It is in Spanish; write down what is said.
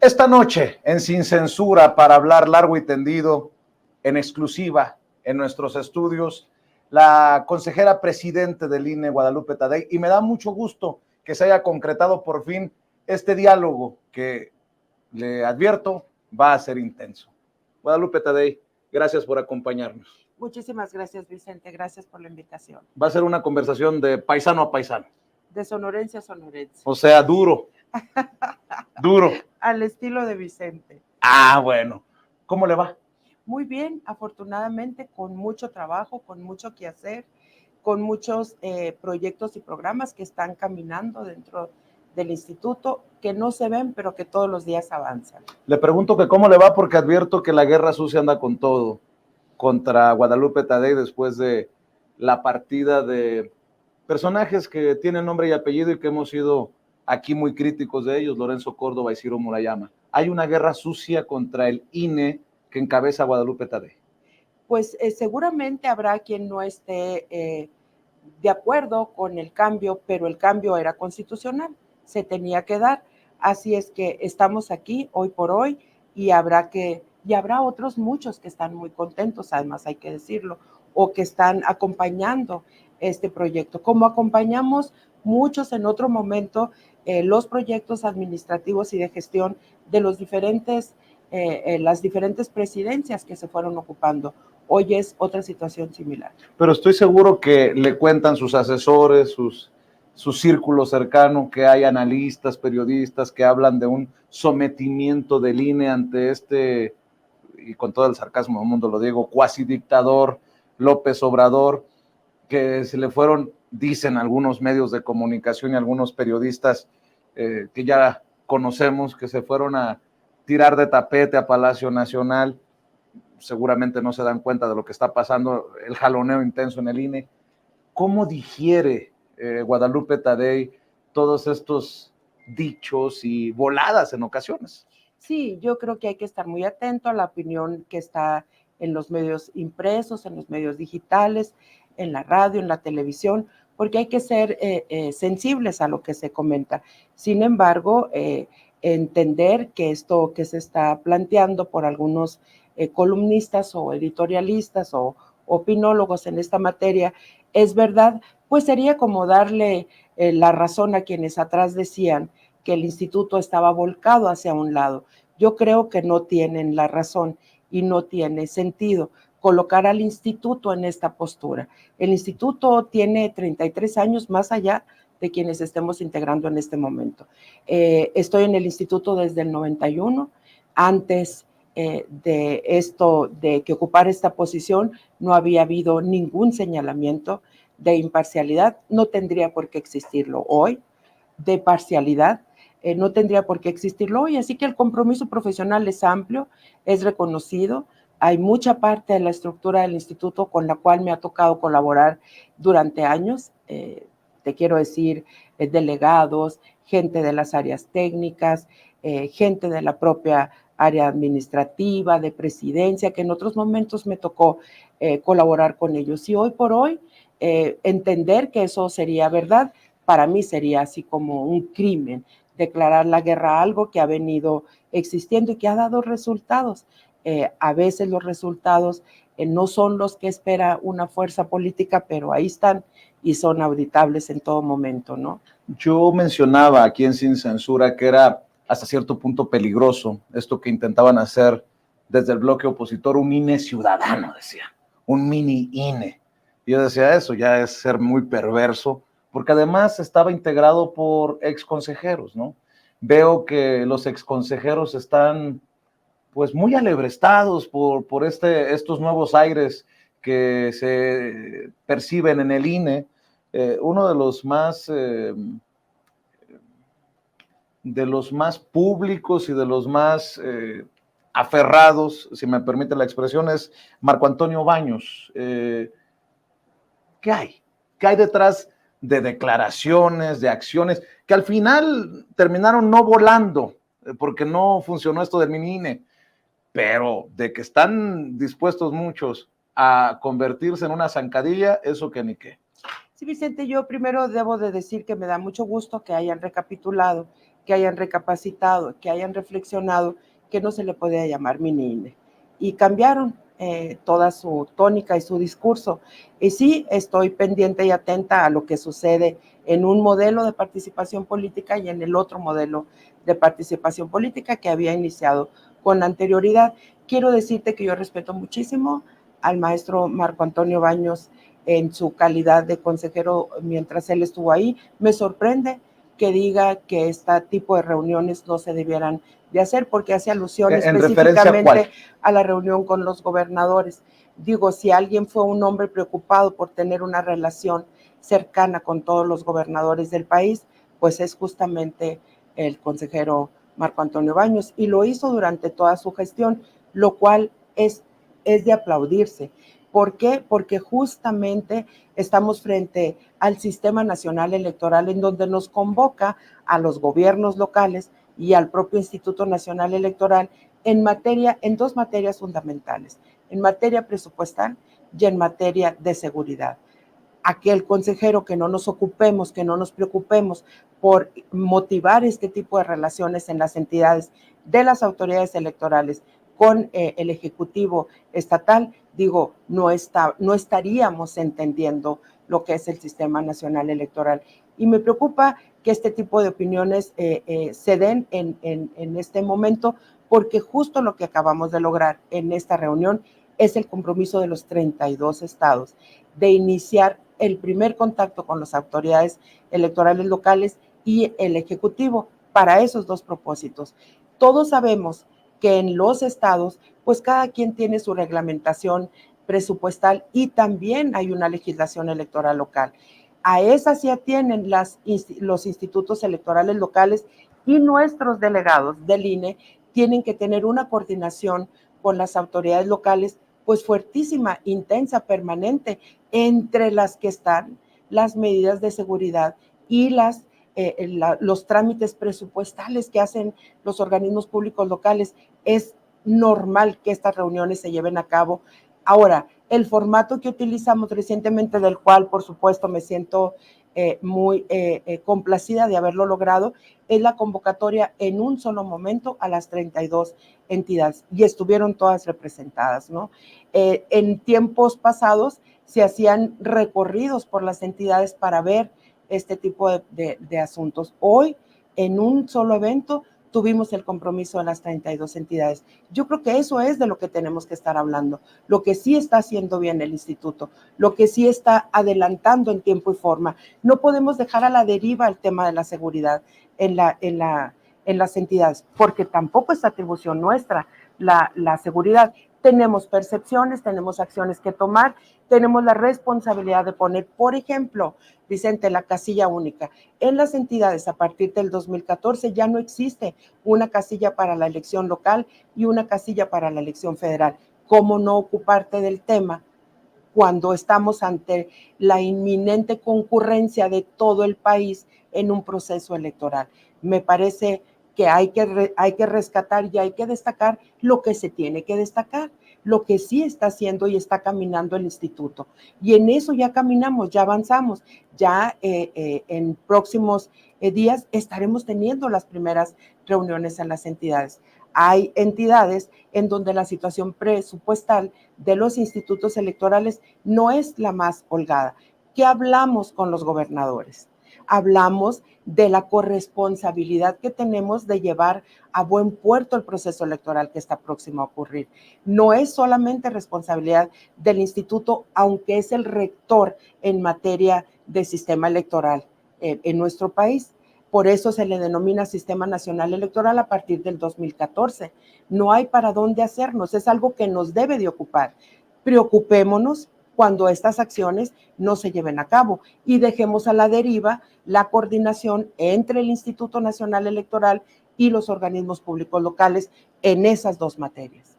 Esta noche, en Sin Censura, para hablar largo y tendido, en exclusiva, en nuestros estudios, la consejera presidente del INE, Guadalupe Tadei, y me da mucho gusto que se haya concretado por fin este diálogo que, le advierto, va a ser intenso. Guadalupe Tadei, gracias por acompañarnos. Muchísimas gracias, Vicente, gracias por la invitación. Va a ser una conversación de paisano a paisano. De sonorense a sonorense. O sea, duro. Duro. Al estilo de Vicente. Ah, bueno. ¿Cómo le va? Muy bien, afortunadamente, con mucho trabajo, con mucho que hacer, con muchos proyectos y programas que están caminando dentro del instituto, que no se ven, pero que todos los días avanzan. Le pregunto que cómo le va porque advierto que la guerra sucia anda con todo contra Guadalupe Tadei después de la partida de personajes que tienen nombre y apellido y que hemos sido aquí muy críticos de ellos, Lorenzo Córdoba y Ciro Murayama. Hay una guerra sucia contra el INE que encabeza Guadalupe Tadei. Pues seguramente habrá quien no esté de acuerdo con el cambio, pero el cambio era constitucional, se tenía que dar. Así es que estamos aquí hoy por hoy y habrá otros muchos que están muy contentos, además hay que decirlo, o que están acompañando este proyecto, como acompañamos muchos en otro momento los proyectos administrativos y de gestión de los las diferentes presidencias que se fueron ocupando. Hoy es otra situación similar. Pero estoy seguro que le cuentan sus asesores, su círculo cercano, que hay analistas, periodistas que hablan de un sometimiento del INE ante este, y con todo el sarcasmo del mundo lo digo, cuasi dictador López Obrador, que se le fueron, dicen algunos medios de comunicación y algunos periodistas que ya conocemos, que se fueron a tirar de tapete a Palacio Nacional. Seguramente no se dan cuenta de lo que está pasando, el jaloneo intenso en el INE. ¿Cómo digiere Guadalupe Tadei todos estos dichos y voladas en ocasiones? Sí, yo creo que hay que estar muy atento a la opinión que está en los medios impresos, en los medios digitales, en la radio, en la televisión, porque hay que ser sensibles a lo que se comenta. Sin embargo, entender que esto que se está planteando por algunos columnistas o editorialistas o opinólogos en esta materia es verdad, pues sería como darle la razón a quienes atrás decían que el instituto estaba volcado hacia un lado. Yo creo que no tienen la razón y no tiene sentido colocar al instituto en esta postura. El instituto tiene 33 años más allá de quienes estemos integrando en este momento. Estoy en el instituto desde el 91. Antes de esto, de que ocupara esta posición, no había habido ningún señalamiento de imparcialidad. No tendría por qué existirlo hoy, de parcialidad. No tendría por qué existirlo hoy, así que el compromiso profesional es amplio, es reconocido. Hay mucha parte de la estructura del instituto con la cual me ha tocado colaborar durante años. Te quiero decir, delegados, gente de las áreas técnicas, gente de la propia área administrativa, de presidencia, que en otros momentos me tocó colaborar con ellos. Y hoy por hoy, entender que eso sería verdad, para mí sería así como un crimen, declarar la guerra a algo que ha venido existiendo y que ha dado resultados. A veces los resultados no son los que espera una fuerza política, pero ahí están y son auditables en todo momento, ¿no? Yo mencionaba aquí en Sin Censura que era hasta cierto punto peligroso esto que intentaban hacer desde el bloque opositor, un INE ciudadano, decía, un mini INE. Yo decía, eso ya es ser muy perverso, porque además estaba integrado por exconsejeros, ¿no? Veo que los exconsejeros están pues muy alebrestados por estos nuevos aires que se perciben en el INE. Uno de los más públicos y de los más aferrados, si me permite la expresión, es Marco Antonio Baños. ¿Qué hay? ¿Qué hay detrás de declaraciones, de acciones, que al final terminaron no volando, porque no funcionó esto del mini INE, pero de que están dispuestos muchos a convertirse en una zancadilla, eso que ni qué. Sí, Vicente, yo primero debo de decir que me da mucho gusto que hayan recapitulado que hayan recapacitado, que hayan reflexionado que no se le podía llamar mini INE. Y cambiaron toda su tónica y su discurso. Y sí, estoy pendiente y atenta a lo que sucede en un modelo de participación política y en el otro modelo de participación política que había iniciado con anterioridad. Quiero decirte que yo respeto muchísimo al maestro Marco Antonio Baños en su calidad de consejero mientras él estuvo ahí. Me sorprende que diga que este tipo de reuniones no se debieran de hacer, porque hace alusión específicamente a la reunión con los gobernadores. Digo, si alguien fue un hombre preocupado por tener una relación cercana con todos los gobernadores del país, pues es justamente el consejero Marco Antonio Baños, y lo hizo durante toda su gestión, lo cual es de aplaudirse. ¿Por qué? Porque justamente estamos frente al Sistema Nacional Electoral, en donde nos convoca a los gobiernos locales y al propio Instituto Nacional Electoral en dos materias fundamentales, en materia presupuestal y en materia de seguridad. Aquel consejero que no nos ocupemos, que no nos preocupemos por motivar este tipo de relaciones en las entidades de las autoridades electorales con el Ejecutivo estatal, digo, no estaríamos entendiendo lo que es el Sistema Nacional Electoral. Y me preocupa que este tipo de opiniones se den en este momento, porque justo lo que acabamos de lograr en esta reunión es el compromiso de los 32 estados de iniciar el primer contacto con las autoridades electorales locales y el Ejecutivo para esos dos propósitos. Todos sabemos que en los estados, pues cada quien tiene su reglamentación presupuestal y también hay una legislación electoral local. A esa sí atienden los institutos electorales locales, y nuestros delegados del INE tienen que tener una coordinación con las autoridades locales, pues fuertísima, intensa, permanente, entre las que están las medidas de seguridad y los trámites presupuestales que hacen los organismos públicos locales. Es normal que estas reuniones se lleven a cabo. Ahora, el formato que utilizamos recientemente, del cual por supuesto me siento muy complacida de haberlo logrado, es la convocatoria en un solo momento a las 32 entidades, y estuvieron todas representadas, ¿no? En tiempos pasados se hacían recorridos por las entidades para ver este tipo de asuntos. Hoy, en un solo evento, tuvimos el compromiso de las 32 entidades. Yo creo que eso es de lo que tenemos que estar hablando, lo que sí está haciendo bien el instituto, lo que sí está adelantando en tiempo y forma. No podemos dejar a la deriva el tema de la seguridad en las entidades, porque tampoco es atribución nuestra la seguridad. Tenemos percepciones, tenemos acciones que tomar, tenemos la responsabilidad de poner, por ejemplo, Vicente, la casilla única. En las entidades, a partir del 2014, ya no existe una casilla para la elección local y una casilla para la elección federal. ¿Cómo no ocuparte del tema cuando estamos ante la inminente concurrencia de todo el país en un proceso electoral? Me parece que hay que rescatar y hay que destacar lo que se tiene que destacar, lo que sí está haciendo y está caminando el instituto. Y en eso ya caminamos, ya avanzamos, ya en próximos días estaremos teniendo las primeras reuniones en las entidades. Hay entidades en donde la situación presupuestal de los institutos electorales no es la más holgada. ¿Qué hablamos con los gobernadores? Hablamos de la corresponsabilidad que tenemos de llevar a buen puerto el proceso electoral que está próximo a ocurrir. No es solamente responsabilidad del instituto, aunque es el rector en materia de sistema electoral en nuestro país. Por eso se le denomina Sistema Nacional Electoral a partir del 2014. No hay para dónde hacernos, es algo que nos debe de ocupar. Preocupémonos cuando estas acciones no se lleven a cabo y dejemos a la deriva la coordinación entre el Instituto Nacional Electoral y los organismos públicos locales en esas dos materias.